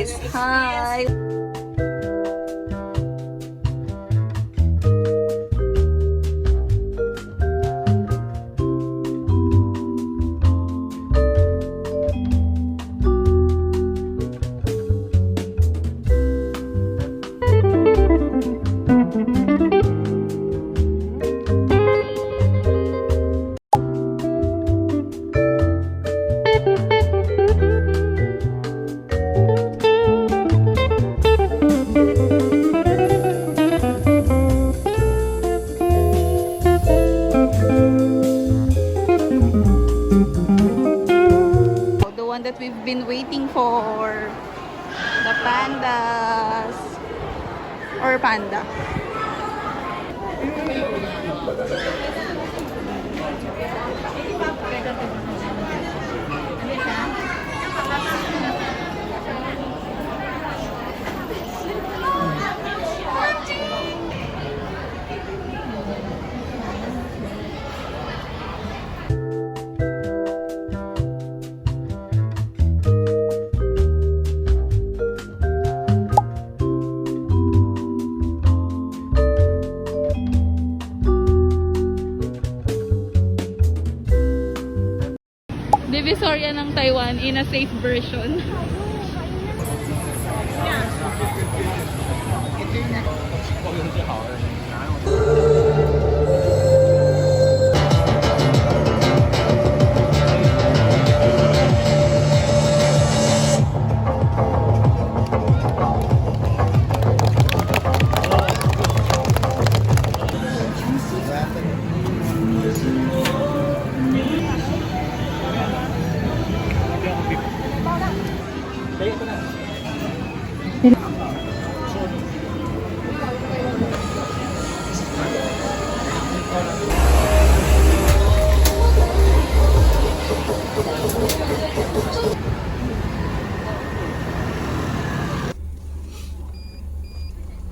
guys. Hi. The one that we've been waiting for, the pandas or panda. Divisoria ng Taiwan in a safe version.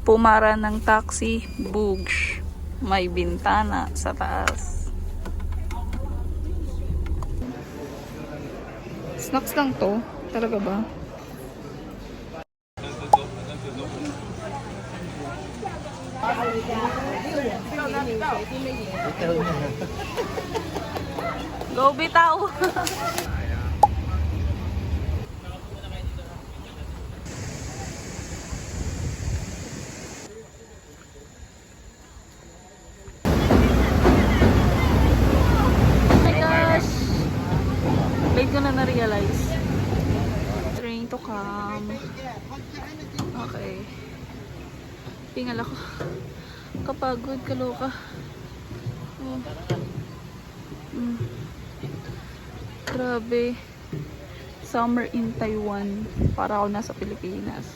Pumara ng taxi, Boogs. May bintana sa taas. Snacks lang to? Talaga ba? Go bitaw! Late ko na na-realize. Train to come. Okay. Tingal ako. Kapagod, kaloka. Oh. Grabe. Summer in Taiwan. Para ako nasa Pilipinas.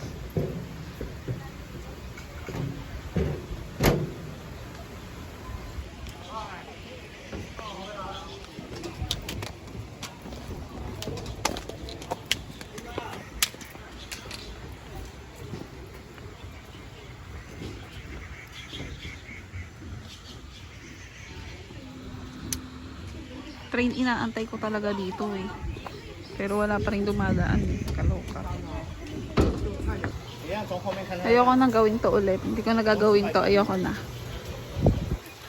Train inaantay ko talaga dito eh. Pero wala pa rin dumadaan eh. Kaloka. Ayoko nang gawin to ulit. Hindi ko nagagawin to. Ayoko na.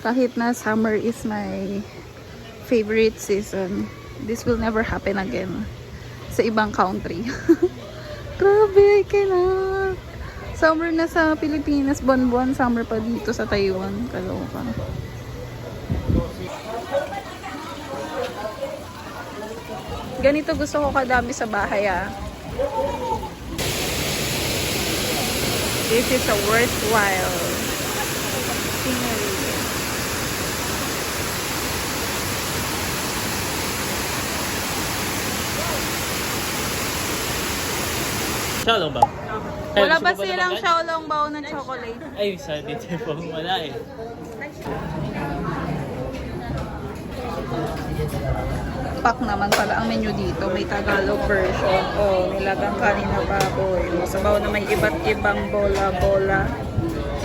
Kahit na summer is my favorite season, this will never happen again sa ibang country. Grabe, I cannot. Summer na sa Pilipinas, buwan-buwan. Summer pa dito sa Taiwan. Kaloka. Ganito gusto ko kadami sa bahay ah. This is a worthwhile scenery. Xiaolongbao. Wala ba silang xiaolongbao na chocolate? Ay, sa dito po wala eh. Pak naman pala ang menu dito. May Tagalog version. Oh, nilagang kanin na baboy. Masabaw na may iba't ibang bola-bola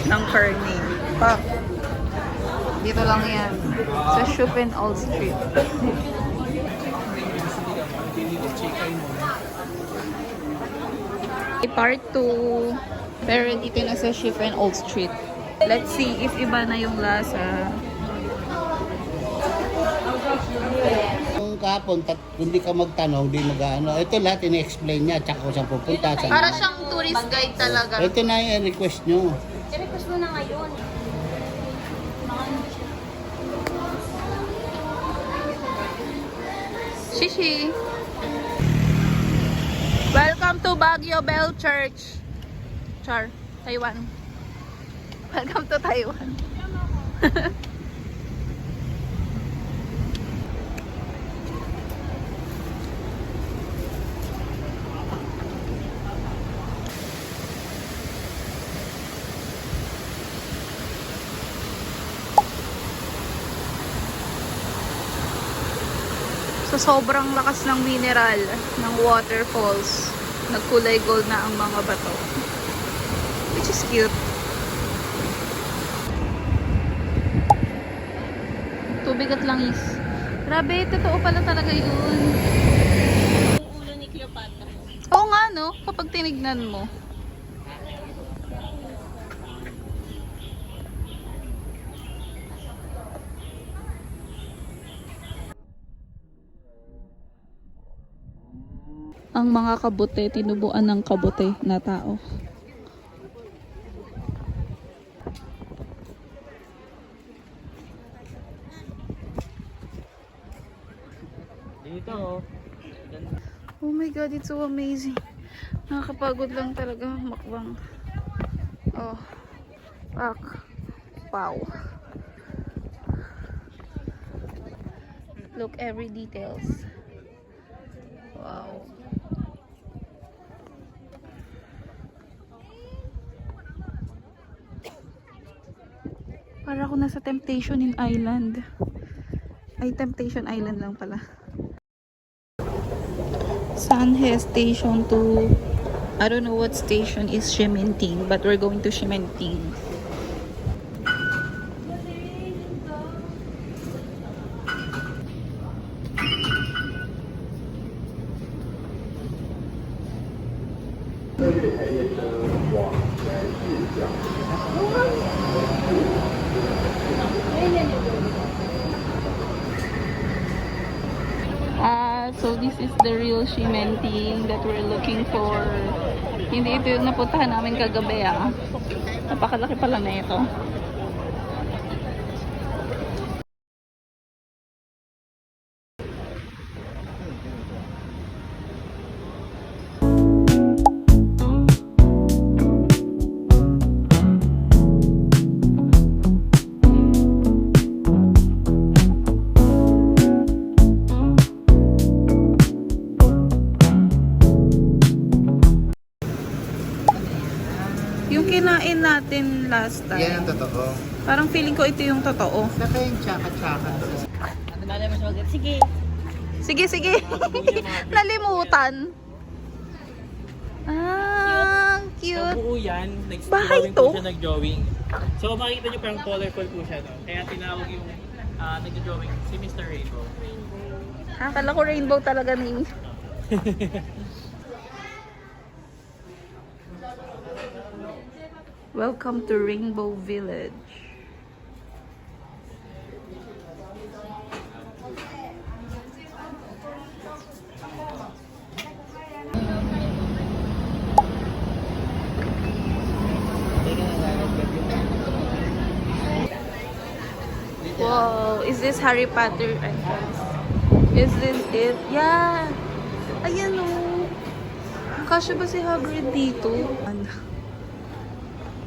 ng karne. Pak. Dito lang yan. Sa Chupin Old Street. part 2. Pero dito na sa Shifen Old Street. Let's see if iba na yung lasa. Kung kahapon, kung di ka magtanong, di mag-ano. Ito lahat ina-explain niya, tsaka kung saan pupunta. Saan Para siyang tourist guide talaga. ito na yung request nyo. I-request mo na ngayon. Shishi! Welcome to Baguio Bell Church. Taiwan. Welcome to Taiwan. Sa sobrang lakas ng mineral ng waterfalls, nagkulay gold na ang mga bato. Which is cute. Tubig at langis. Grabe, totoo pala talaga yun. Yung ulo ni Cleopatra. Oo nga no, kapag tinignan mo. Ang mga kabute, tinubuan ng kabute na tao. Dito, oh. Oh my god, it's so amazing. Nakakapagod lang talaga makbang. Oh. Fuck. Wow. Look every details. Wow. Para ako nasa Temptation Island. Ay, Temptation Island lang pala. Sanhe Station to, I don't know what station is Shiminting, but we're going to Shiminting. So this is the real Shimenting that we're looking for. Hindi ito yung napuntahan namin kagabi Napakalaki pala na ito. Yung kinain natin last time. Yan ang totoo. Parang feeling ko ito yung totoo. Saka yung tsaka-tsaka. Sige. Sige. Nalimutan. Ah, Sa cute. buo yan, Bahay nag-drawing to? po siya, nag-drawing. So makikita nyo parang colorful po siya, no? Kaya tinawag yung nag-drawing si Mr. Rainbow. Akala ko rainbow talaga ni. Welcome to Rainbow Village. Wow, is this Harry Potter entrance? Is this it? Yeah. Ayan o. Kasya ba si Hagrid dito?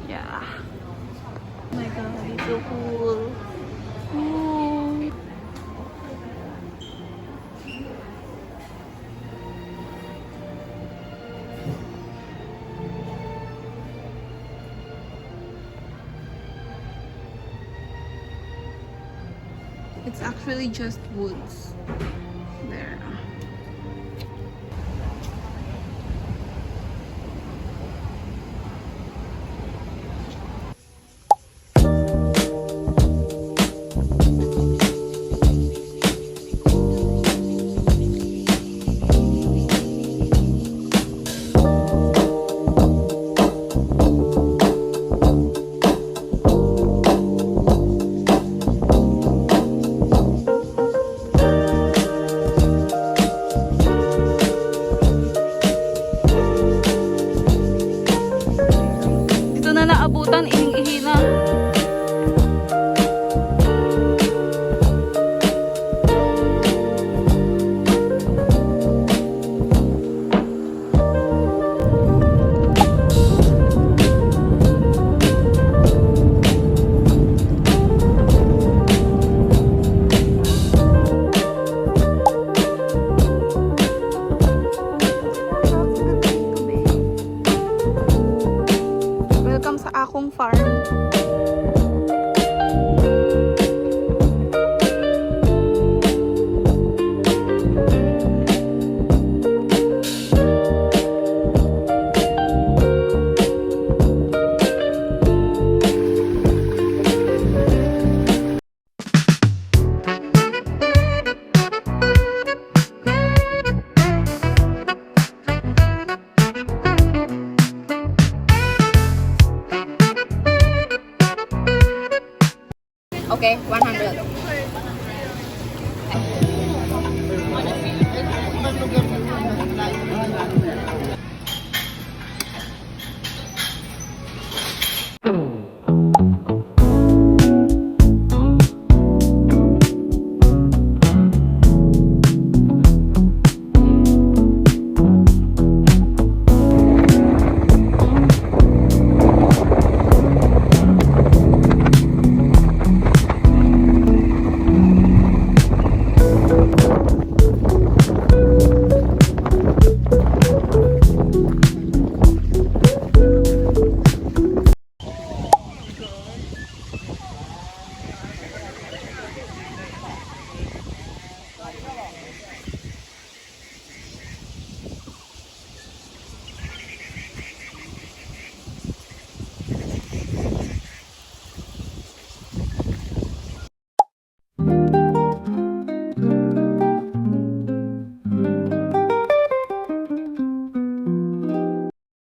Yeah. Oh my god, it's so cool. Oh. It's actually just woods.